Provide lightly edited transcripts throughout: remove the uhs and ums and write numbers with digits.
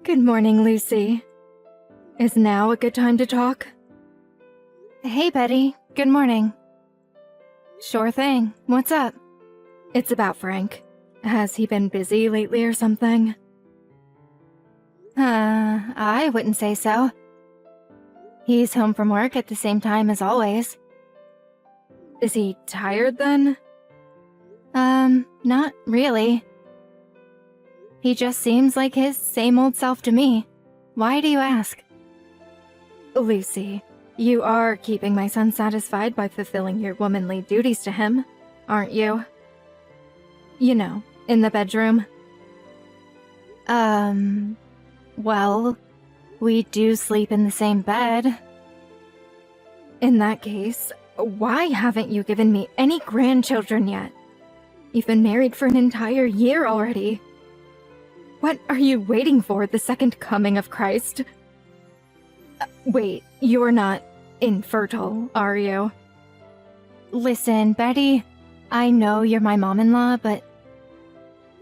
Good morning, Lucy. Is now a good time to talk? Hey, Betty. Good morning. Sure thing. What's up? It's about Frank. Has he been busy lately or something? I wouldn't say so. He's home from work at the same time as always. Is he tired then? Not really. He just seems like his same old self to me. Why do you ask? Lucy, you are keeping my son satisfied by fulfilling your womanly duties to him, aren't you? You know, in the bedroom. Well, we do sleep in the same bed. In that case, why haven't you given me any grandchildren yet? You've been married for an entire year already. What are you waiting for, the second coming of Christ? Wait, you're not infertile, are you? Listen, Betty, I know you're my mom-in-law, but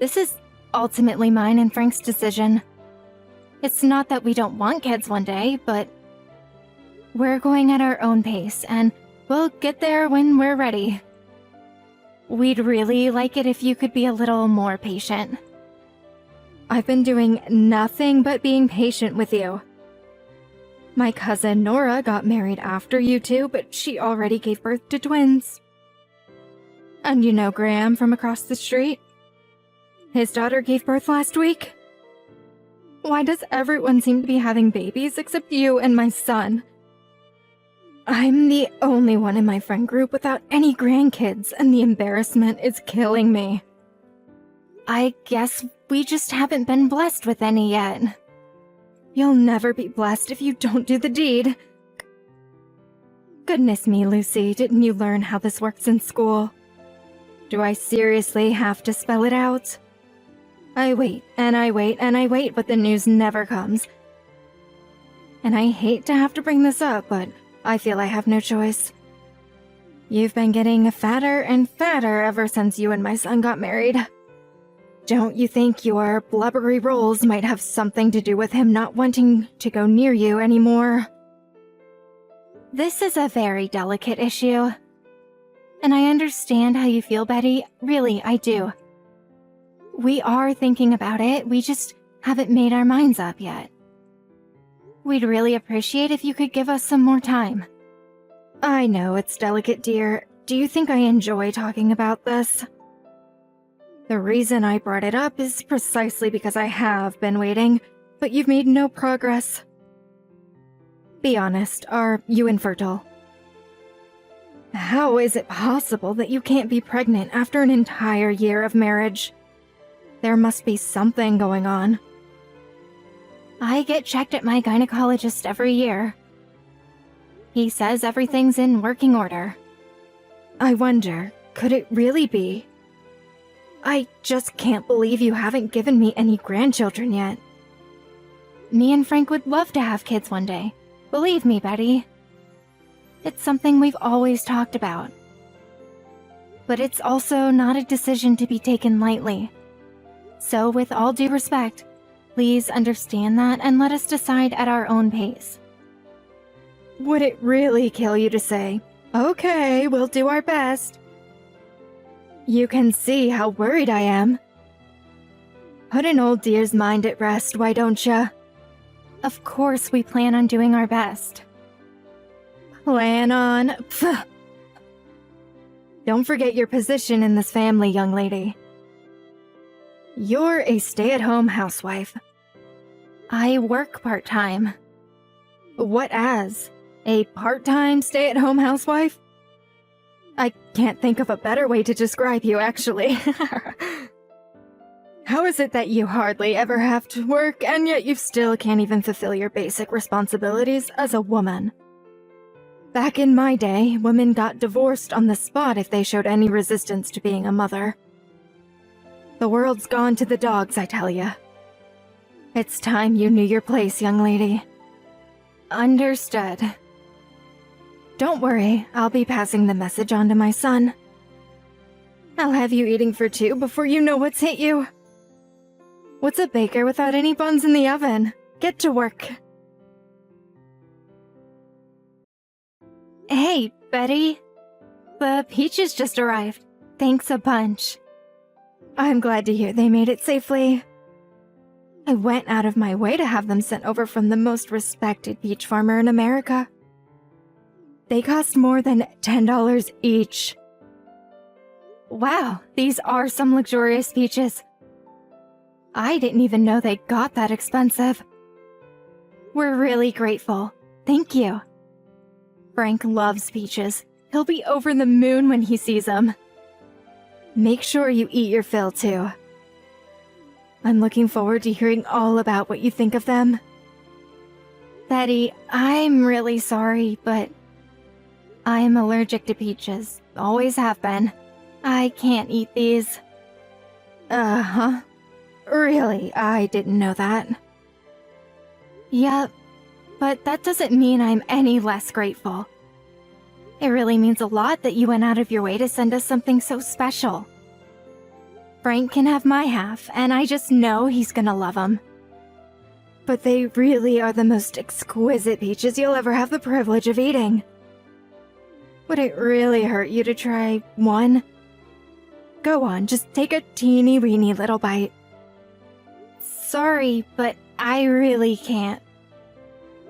this is ultimately mine and Frank's decision. It's not that we don't want kids one day, but we're going at our own pace, and we'll get there when we're ready. We'd really like it if you could be a little more patient. I've been doing nothing but being patient with you. My cousin Nora got married after you two, but she already gave birth to twins. And you know Graham from across the street? His daughter gave birth last week. Why does everyone seem to be having babies except you and my son? I'm the only one in my friend group without any grandkids, and the embarrassment is killing me. I guess we just haven't been blessed with any yet. You'll never be blessed if you don't do the deed. Goodness me, Lucy, didn't you learn how this works in school? Do I seriously have to spell it out? I wait, and I wait, and I wait, but the news never comes. And I hate to have to bring this up, but I feel I have no choice. You've been getting fatter and fatter ever since you and my son got married. Don't you think your blubbery rolls might have something to do with him not wanting to go near you anymore? This is a very delicate issue. And I understand how you feel, Betty. Really, I do. We are thinking about it, we just haven't made our minds up yet. We'd really appreciate if you could give us some more time. I know it's delicate, dear. Do you think I enjoy talking about this? The reason I brought it up is precisely because I have been waiting, but you've made no progress. Be honest, are you infertile? How is it possible that you can't be pregnant after an entire year of marriage? There must be something going on. I get checked at my gynecologist every year. He says everything's in working order. I wonder, could it really be? I just can't believe you haven't given me any grandchildren yet. Me and Frank would love to have kids one day. Believe me, Betty. It's something we've always talked about. But it's also not a decision to be taken lightly. So with all due respect, please understand that and let us decide at our own pace. Would it really kill you to say, okay, we'll do our best? You can see how worried I am. Put an old dear's mind at rest, why don't ya? Of course we plan on doing our best. Plan on? Pfft. Don't forget your position in this family, young lady. You're a stay-at-home housewife. I work part-time. What as? A part-time stay-at-home housewife? I can't think of a better way to describe you, actually. How is it that you hardly ever have to work, and yet you still can't even fulfill your basic responsibilities as a woman? Back in my day, women got divorced on the spot if they showed any resistance to being a mother. The world's gone to the dogs, I tell ya. It's time you knew your place, young lady. Understood. Don't worry, I'll be passing the message on to my son. I'll have you eating for two before you know what's hit you. What's a baker without any buns in the oven? Get to work. Hey, Betty. The peaches just arrived. Thanks a bunch. I'm glad to hear they made it safely. I went out of my way to have them sent over from the most respected peach farmer in America. They cost more than $10 each. Wow, these are some luxurious peaches. I didn't even know they got that expensive. We're really grateful. Thank you. Frank loves peaches. He'll be over the moon when he sees them. Make sure you eat your fill, too. I'm looking forward to hearing all about what you think of them. Betty, I'm really sorry, but I'm allergic to peaches. Always have been. I can't eat these. Uh-huh. Really? I didn't know that. Yep, but that doesn't mean I'm any less grateful. It really means a lot that you went out of your way to send us something so special. Frank can have my half, and I just know he's gonna love them. But they really are the most exquisite peaches you'll ever have the privilege of eating. Would it really hurt you to try one? Go on, just take a teeny-weeny little bite. Sorry, but I really can't.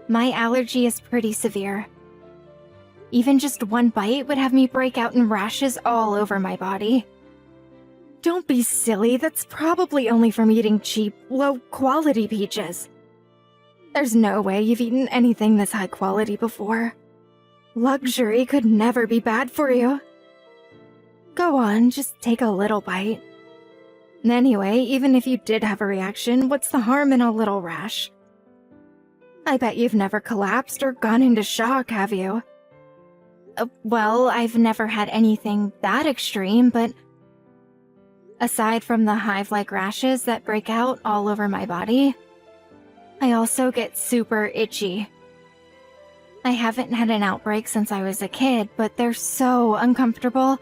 My allergy is pretty severe. Even just one bite would have me break out in rashes all over my body. Don't be silly, that's probably only from eating cheap, low-quality peaches. There's no way you've eaten anything this high quality before. Luxury could never be bad for you. Go on, just take a little bite. Anyway, even if you did have a reaction, what's the harm in a little rash? I bet you've never collapsed or gone into shock, have you? Well, I've never had anything that extreme, but aside from the hive-like rashes that break out all over my body, I also get super itchy. I haven't had an outbreak since I was a kid, but they're so uncomfortable.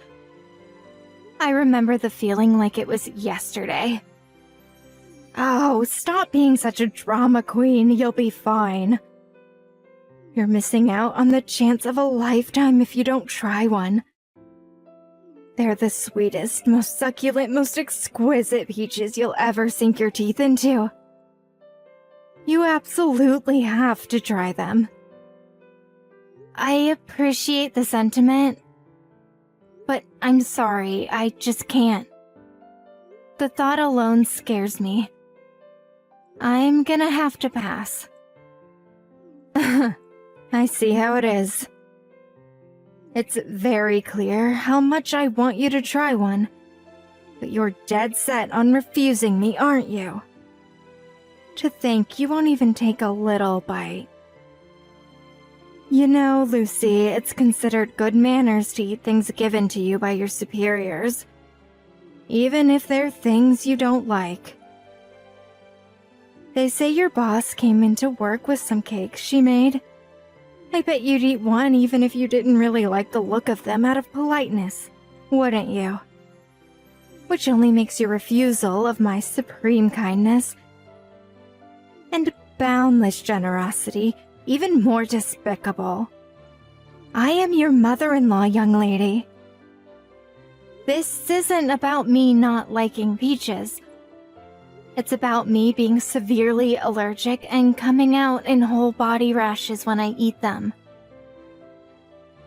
I remember the feeling like it was yesterday. Oh, stop being such a drama queen, you'll be fine. You're missing out on the chance of a lifetime if you don't try one. They're the sweetest, most succulent, most exquisite peaches you'll ever sink your teeth into. You absolutely have to try them. I appreciate the sentiment, but I'm sorry, I just can't. The thought alone scares me. I'm gonna have to pass. I see how it is. It's very clear how much I want you to try one, but you're dead set on refusing me, aren't you? To think you won't even take a little bite. You know, Lucy, it's considered good manners to eat things given to you by your superiors, even if they're things you don't like. They say your boss came into work with some cakes she made. I bet you'd eat one even if you didn't really like the look of them out of politeness, wouldn't you? Which only makes your refusal of my supreme kindness and boundless generosity even more despicable. I am your mother-in-law, young lady. This isn't about me not liking peaches. It's about me being severely allergic and coming out in whole body rashes when I eat them.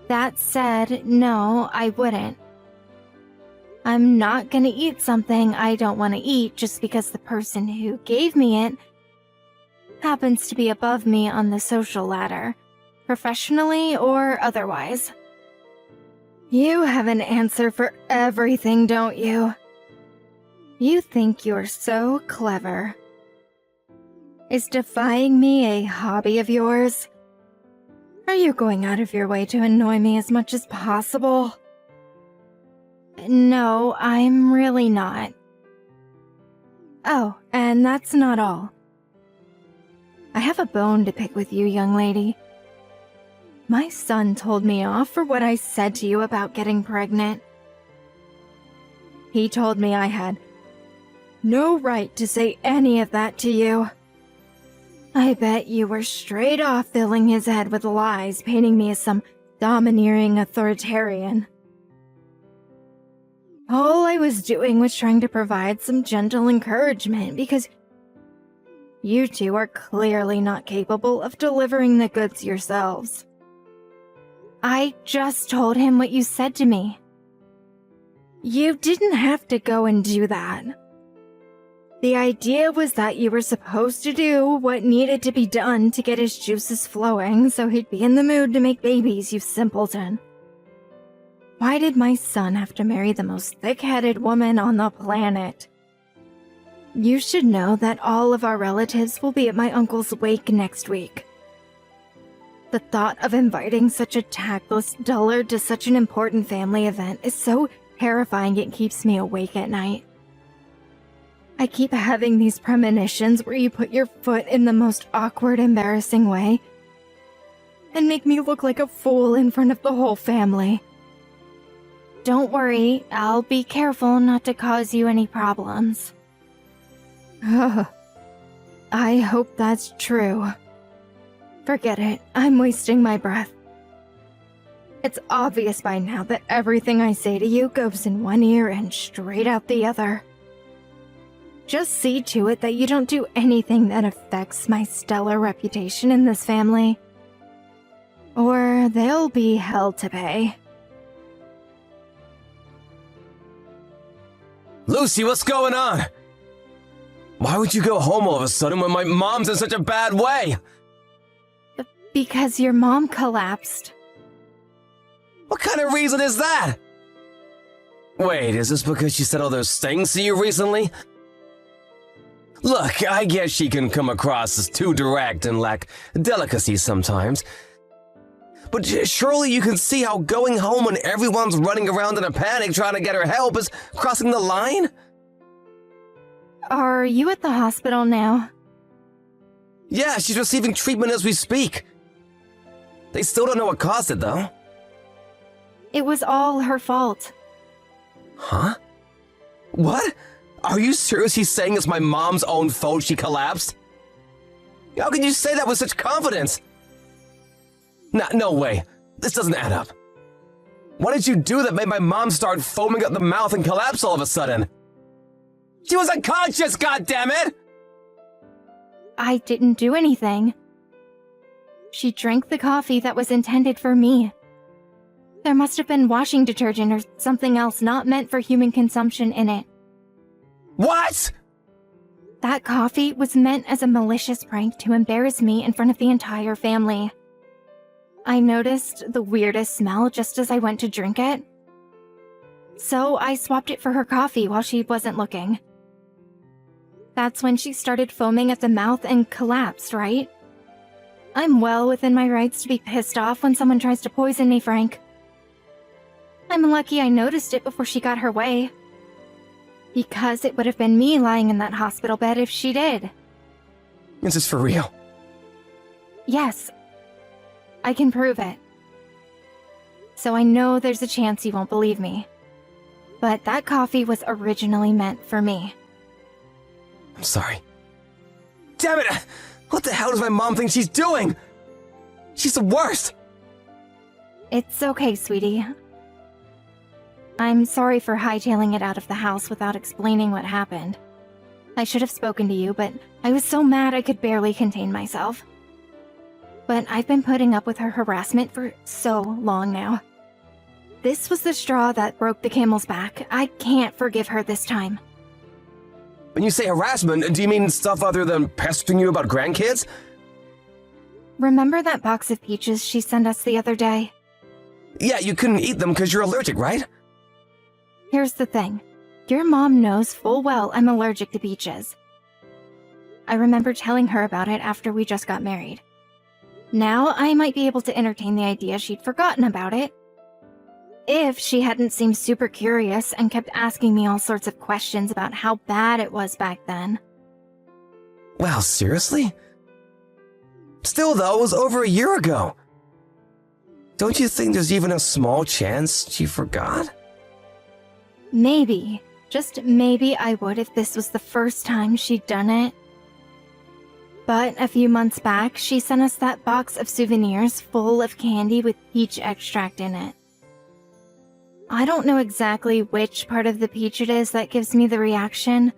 That said, no, I wouldn't. I'm not gonna eat something I don't want to eat just because the person who gave me it happens to be above me on the social ladder, professionally or otherwise. You have an answer for everything, don't you? You think you're so clever. Is defying me a hobby of yours? Are you going out of your way to annoy me as much as possible? No, I'm really not. Oh, and that's not all. I have a bone to pick with you, young lady. My son told me off for what I said to you about getting pregnant. He told me I had no right to say any of that to you. I bet you were straight off filling his head with lies, painting me as some domineering authoritarian. All I was doing was trying to provide some gentle encouragement because you two are clearly not capable of delivering the goods yourselves. I just told him what you said to me. You didn't have to go and do that. The idea was that you were supposed to do what needed to be done to get his juices flowing so he'd be in the mood to make babies, you simpleton. Why did my son have to marry the most thick-headed woman on the planet? You should know that all of our relatives will be at my uncle's wake next week. The thought of inviting such a tactless dullard to such an important family event is so terrifying it keeps me awake at night. I keep having these premonitions where you put your foot in the most awkward, embarrassing way and make me look like a fool in front of the whole family. Don't worry, I'll be careful not to cause you any problems. I hope that's true. Forget it, I'm wasting my breath. It's obvious by now that everything I say to you goes in one ear and straight out the other. Just see to it that you don't do anything that affects my stellar reputation in this family, or there'll be hell to pay. Lucy, what's going on? Why would you go home all of a sudden when my mom's in such a bad way? Because your mom collapsed. What kind of reason is that? Wait, is this because she said all those things to you recently? Look, I guess she can come across as too direct and lack delicacy sometimes. But surely you can see how going home when everyone's running around in a panic trying to get her help is crossing the line? Are you at the hospital now? Yeah, she's receiving treatment as we speak. They still don't know what caused it, though. It was all her fault. Huh? What? Are you seriously saying it's my mom's own fault she collapsed? How can you say that with such confidence? No way. This doesn't add up. What did you do that made my mom start foaming at the mouth and collapse all of a sudden? She was unconscious, goddammit! I didn't do anything. She drank the coffee that was intended for me. There must have been washing detergent or something else not meant for human consumption in it. What? That coffee was meant as a malicious prank to embarrass me in front of the entire family. I noticed the weirdest smell just as I went to drink it. So I swapped it for her coffee while she wasn't looking. That's when she started foaming at the mouth and collapsed, right? I'm well within my rights to be pissed off when someone tries to poison me, Frank. I'm lucky I noticed it before she got her way. Because it would have been me lying in that hospital bed if she did. Is this for real? Yes. I can prove it. So I know there's a chance you won't believe me. But that coffee was originally meant for me. I'm sorry. Damn it! What the hell does my mom think she's doing? She's the worst! It's okay, sweetie. I'm sorry for hightailing it out of the house without explaining what happened. I should have spoken to you, but I was so mad I could barely contain myself. But I've been putting up with her harassment for so long now. This was the straw that broke the camel's back. I can't forgive her this time. When you say harassment, do you mean stuff other than pestering you about grandkids? Remember that box of peaches she sent us the other day? Yeah, you couldn't eat them because you're allergic, right? Here's the thing. Your mom knows full well I'm allergic to peaches. I remember telling her about it after we just got married. Now I might be able to entertain the idea she'd forgotten about it. If she hadn't seemed super curious and kept asking me all sorts of questions about how bad it was back then. Wow, seriously? Still though, it was over a year ago. Don't you think there's even a small chance she forgot? Maybe, Just maybe I would if this was the first time she'd done it. But a few months back, she sent us that box of souvenirs full of candy with peach extract in it. I don't know exactly which part of the peach it is that gives me the reaction,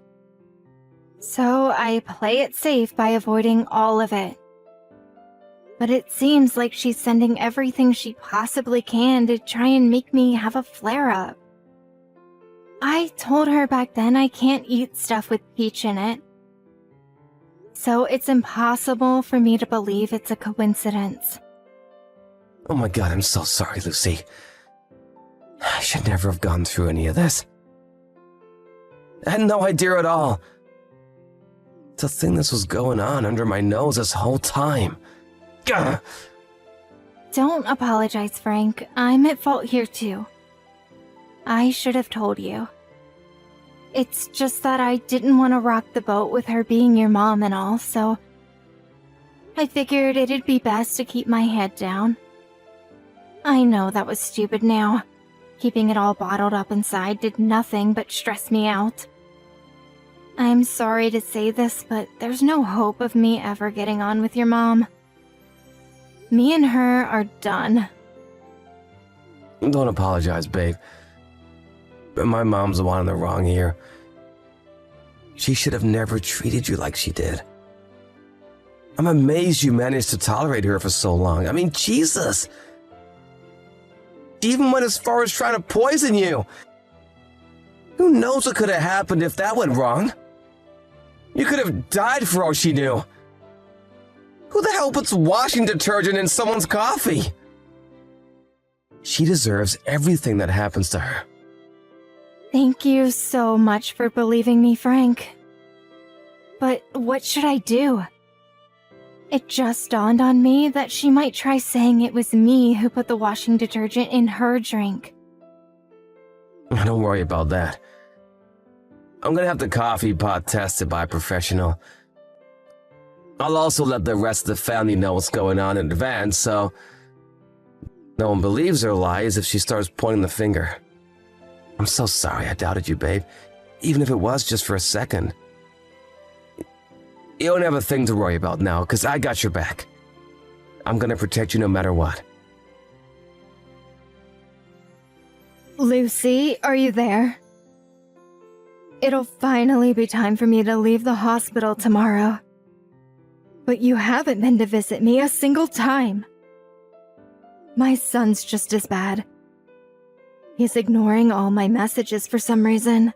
so I play it safe by avoiding all of it. But it seems like she's sending everything she possibly can to try and make me have a flare-up. I told her back then I can't eat stuff with peach in it, so it's impossible for me to believe it's a coincidence. Oh my god, I'm so sorry, Lucy. I should never have gone through any of this. I had no idea at all. To think this was going on under my nose this whole time. Gah! Don't apologize, Frank. I'm at fault here too. I should have told you. It's just that I didn't want to rock the boat with her being your mom and all, so I figured it'd be best to keep my head down. I know that was stupid now. Keeping it all bottled up inside did nothing but stress me out. I'm sorry to say this, but there's no hope of me ever getting on with your mom. Me and her are done. Don't apologize, babe. But my mom's the one in the wrong here. She should have never treated you like she did. I'm amazed you managed to tolerate her for so long. I mean, Jesus! She even went as far as trying to poison you. Who knows what could have happened if that went wrong? You could have died for all she knew. Who the hell puts washing detergent in someone's coffee? She deserves everything that happens to her. Thank you so much for believing me, Frank. But what should I do? It just dawned on me that she might try saying it was me who put the washing detergent in her drink. Don't worry about that. I'm gonna have the coffee pot tested by a professional. I'll also let the rest of the family know what's going on in advance, so no one believes her lies if she starts pointing the finger. I'm so sorry I doubted you, babe, even if it was just for a second. You don't have a thing to worry about now, because I got your back. I'm gonna protect you no matter what. Lucy, are you there? It'll finally be time for me to leave the hospital tomorrow. But you haven't been to visit me a single time. My son's just as bad. He's ignoring all my messages for some reason.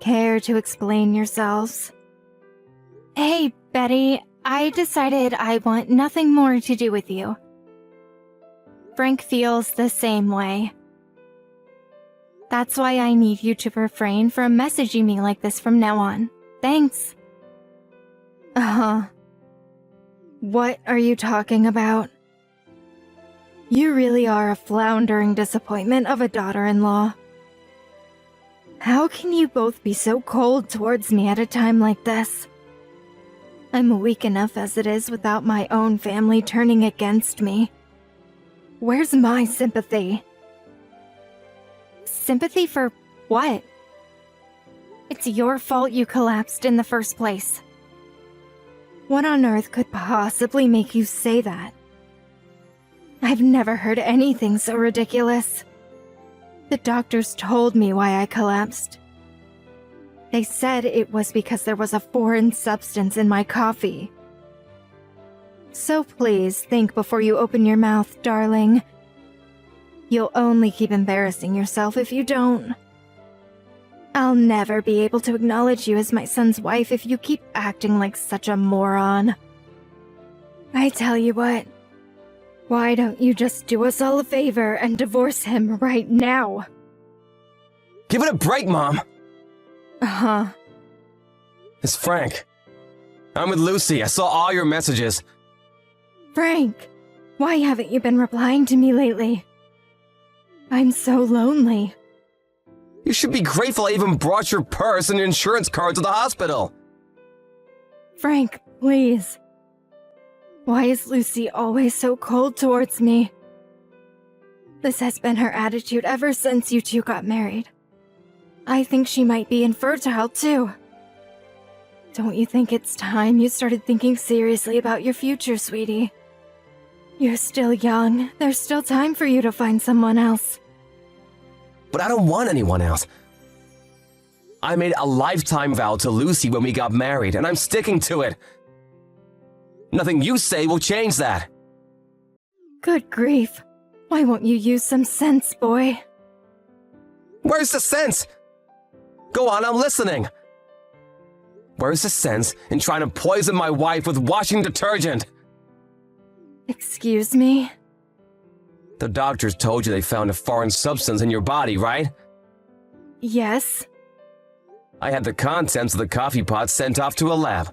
Care to explain yourselves? Hey, Betty, I decided I want nothing more to do with you. Frank feels the same way. That's why I need you to refrain from messaging me like this from now on. Thanks. What are you talking about? You really are a floundering disappointment of a daughter-in-law. How can you both be so cold towards me at a time like this? I'm weak enough as it is without my own family turning against me. Where's my sympathy? Sympathy for what? It's your fault you collapsed in the first place. What on earth could possibly make you say that? I've never heard anything so ridiculous. The doctors told me why I collapsed. They said it was because there was a foreign substance in my coffee. So please think before you open your mouth, darling. You'll only keep embarrassing yourself if you don't. I'll never be able to acknowledge you as my son's wife if you keep acting like such a moron. I tell you what, why don't you just do us all a favor and divorce him right now? Give it a break, Mom! It's Frank. I'm with Lucy. I saw all your messages. Frank, why haven't you been replying to me lately? I'm so lonely. You should be grateful I even brought your purse and insurance card to the hospital. Frank, please. Why is Lucy always so cold towards me? This has been her attitude ever since you two got married. I think she might be infertile too. Don't you think it's time you started thinking seriously about your future, sweetie? You're still young. There's still time for you to find someone else. But I don't want anyone else. I made a lifetime vow to Lucy when we got married, and I'm sticking to it. Nothing you say will change that. Good grief. Why won't you use some sense, boy? Where's the sense? Go on, I'm listening. Where's the sense in trying to poison my wife with washing detergent? Excuse me? The doctors told you they found a foreign substance in your body, right? Yes. I had the contents of the coffee pot sent off to a lab.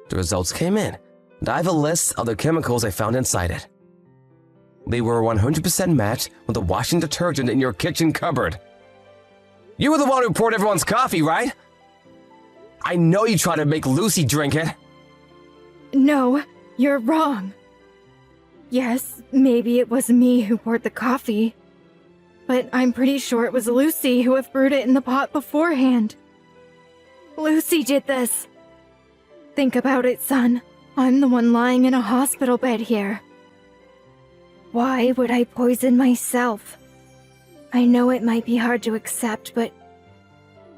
The results came in, and I have a list of the chemicals I found inside it. They were 100% matched with the washing detergent in your kitchen cupboard. You were the one who poured everyone's coffee, right? I know you tried to make Lucy drink it. No, you're wrong. Yes, maybe it was me who poured the coffee. But I'm pretty sure it was Lucy who had brewed it in the pot beforehand. Lucy did this. Think about it, son. I'm the one lying in a hospital bed here. Why would I poison myself? I know it might be hard to accept, but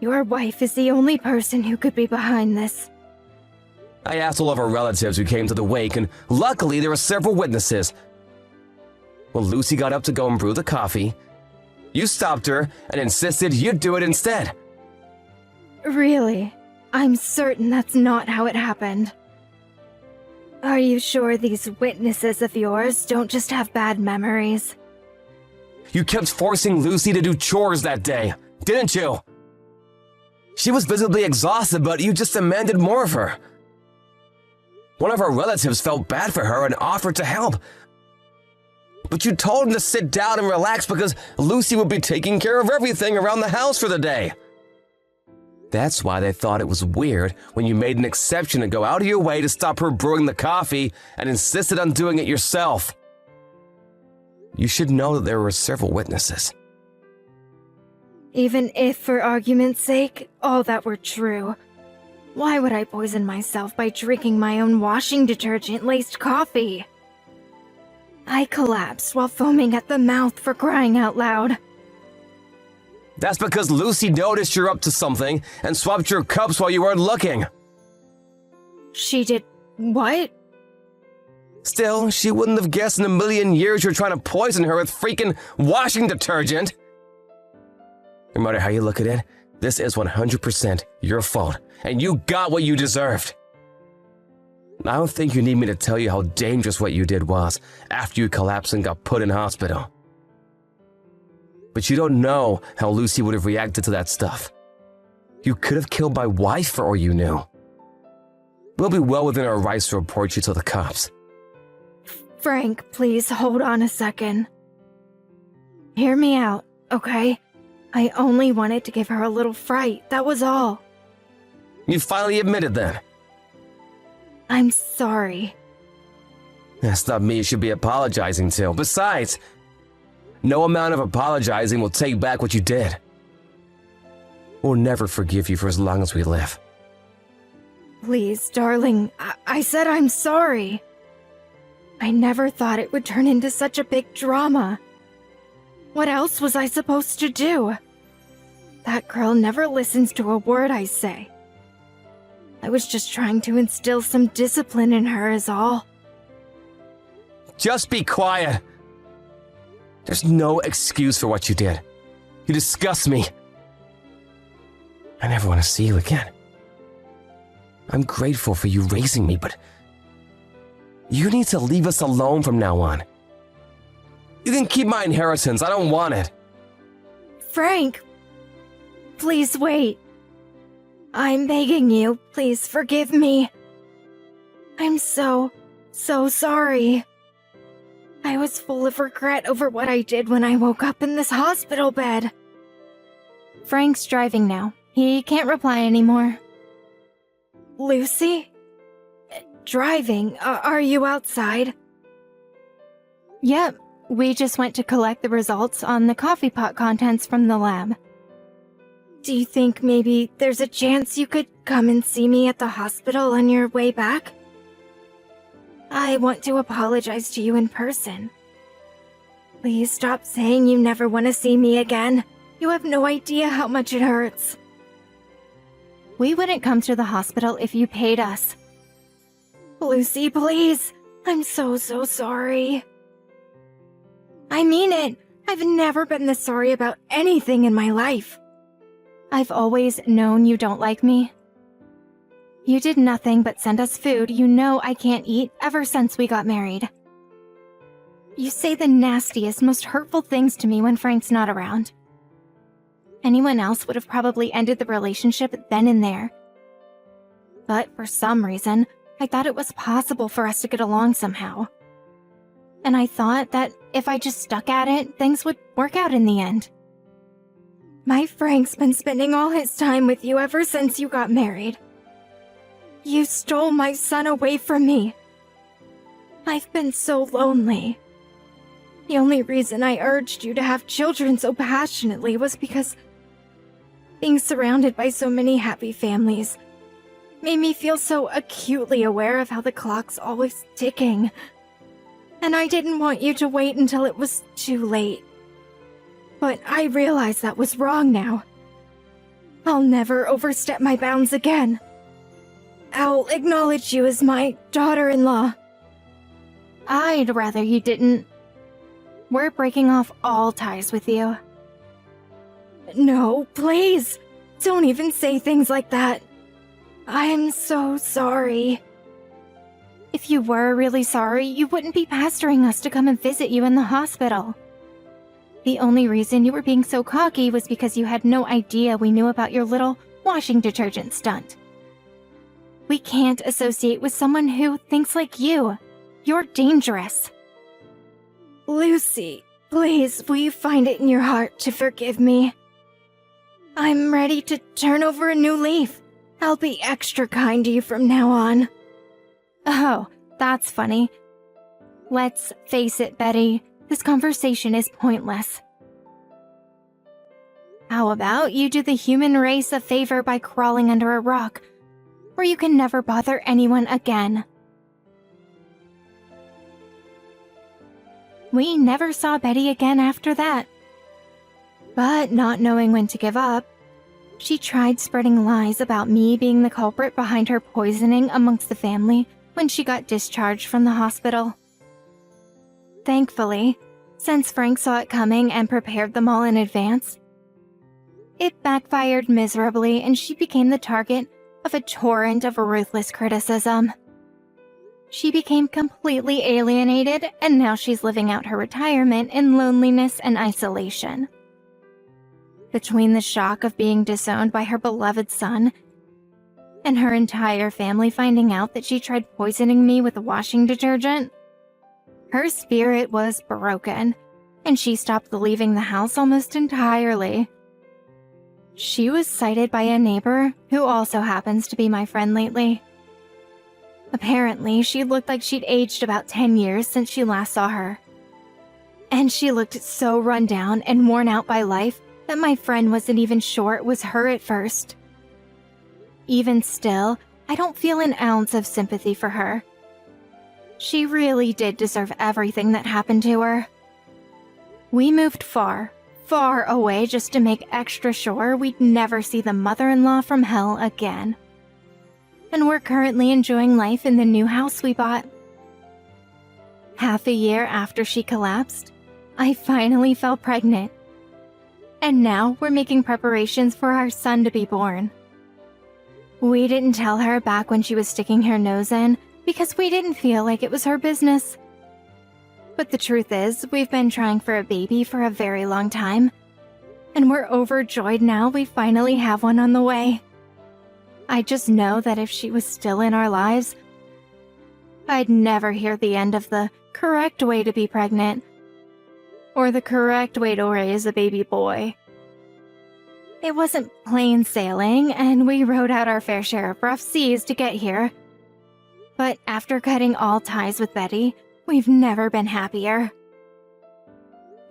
your wife is the only person who could be behind this. I asked all of our relatives who came to the wake, and luckily there were several witnesses. When Lucy got up to go and brew the coffee, you stopped her and insisted you'd do it instead. Really? I'm certain that's not how it happened. Are you sure these witnesses of yours don't just have bad memories? You kept forcing Lucy to do chores that day, didn't you? She was visibly exhausted, but you just demanded more of her. One of our relatives felt bad for her and offered to help. But you told him to sit down and relax because Lucy would be taking care of everything around the house for the day. That's why they thought it was weird when you made an exception to go out of your way to stop her brewing the coffee and insisted on doing it yourself. You should know that there were several witnesses. Even if, for argument's sake, all that were true, why would I poison myself by drinking my own washing detergent-laced coffee? I collapsed while foaming at the mouth, for crying out loud. That's because Lucy noticed you're up to something and swapped your cups while you weren't looking. She did what? Still, she wouldn't have guessed in a million years you're trying to poison her with freaking washing detergent. No matter how you look at it, this is 100% your fault, and you got what you deserved. I don't think you need me to tell you how dangerous what you did was after you collapsed and got put in hospital. But you don't know how Lucy would have reacted to that stuff. You could have killed my wife for all you knew. We'll be well within our rights to report you to the cops. Frank, please hold on a second. Hear me out, okay? I only wanted to give her a little fright, that was all. You finally admitted then. I'm sorry. That's not me you should be apologizing to. Besides, no amount of apologizing will take back what you did. We'll never forgive you for as long as we live. Please, darling, I said I'm sorry. I never thought it would turn into such a big drama. What else was I supposed to do? That girl never listens to a word I say. I was just trying to instill some discipline in her is all. Just be quiet. There's no excuse for what you did. You disgust me. I never want to see you again. I'm grateful for you raising me, but you need to leave us alone from now on. You can keep my inheritance. I don't want it. Frank, please wait. I'm begging you, please forgive me. I'm so sorry. I was full of regret over what I did when I woke up in this hospital bed. Frank's driving now. He can't reply anymore. Lucy? Driving? Are you outside? Yep, we just went to collect the results on the coffee pot contents from the lab. Do you think maybe there's a chance you could come and see me at the hospital on your way back? I want to apologize to you in person. Please stop saying you never want to see me again. You have no idea how much it hurts. We wouldn't come to the hospital if you paid us. Lucy, please. I'm so sorry. I mean it. I've never been this sorry about anything in my life. I've always known you don't like me. You did nothing but send us food you know I can't eat ever since we got married. You say the nastiest, most hurtful things to me when Frank's not around. Anyone else would have probably ended the relationship then and there. But for some reason, I thought it was possible for us to get along somehow. And I thought that if I just stuck at it, things would work out in the end. My Frank's been spending all his time with you ever since you got married. You stole my son away from me. I've been so lonely. The only reason I urged you to have children so passionately was because being surrounded by so many happy families made me feel so acutely aware of how the clock's always ticking. And I didn't want you to wait until it was too late. But I realize that was wrong now. I'll never overstep my bounds again. I'll acknowledge you as my daughter-in-law. I'd rather you didn't. We're breaking off all ties with you. No, please. Don't even say things like that. I'm so sorry. If you were really sorry, you wouldn't be pestering us to come and visit you in the hospital. The only reason you were being so cocky was because you had no idea we knew about your little washing detergent stunt. We can't associate with someone who thinks like you. You're dangerous. Lucy, please, will you find it in your heart to forgive me? I'm ready to turn over a new leaf. I'll be extra kind to you from now on. Oh, that's funny. Let's face it, Betty. This conversation is pointless. How about you do the human race a favor by crawling under a rock, where you can never bother anyone again? We never saw Betty again after that. But not knowing when to give up, she tried spreading lies about me being the culprit behind her poisoning amongst the family when she got discharged from the hospital. Thankfully, since Frank saw it coming and prepared them all in advance, it backfired miserably and she became the target of a torrent of ruthless criticism. She became completely alienated, and now she's living out her retirement in loneliness and isolation. Between the shock of being disowned by her beloved son and her entire family finding out that she tried poisoning me with washing detergent, her spirit was broken, and she stopped leaving the house almost entirely. She was sighted by a neighbor who also happens to be my friend lately. Apparently, she looked like she'd aged about 10 years since she last saw her. And she looked so run down and worn out by life that my friend wasn't even sure it was her at first. Even still, I don't feel an ounce of sympathy for her. She really did deserve everything that happened to her. We moved far, far away just to make extra sure we'd never see the mother-in-law from hell again. And we're currently enjoying life in the new house we bought. Half a year after she collapsed, I finally fell pregnant. And now we're making preparations for our son to be born. We didn't tell her back when she was sticking her nose in because we didn't feel like it was her business. But the truth is, we've been trying for a baby for a very long time, and we're overjoyed now we finally have one on the way. I just know that if she was still in our lives, I'd never hear the end of the correct way to be pregnant, or the correct way to raise a baby boy. It wasn't plain sailing, and we rode out our fair share of rough seas to get here. But after cutting all ties with Betty, we've never been happier.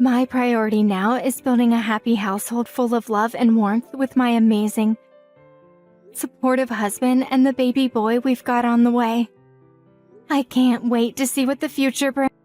My priority now is building a happy household full of love and warmth with my amazing, supportive husband and the baby boy we've got on the way. I can't wait to see what the future brings.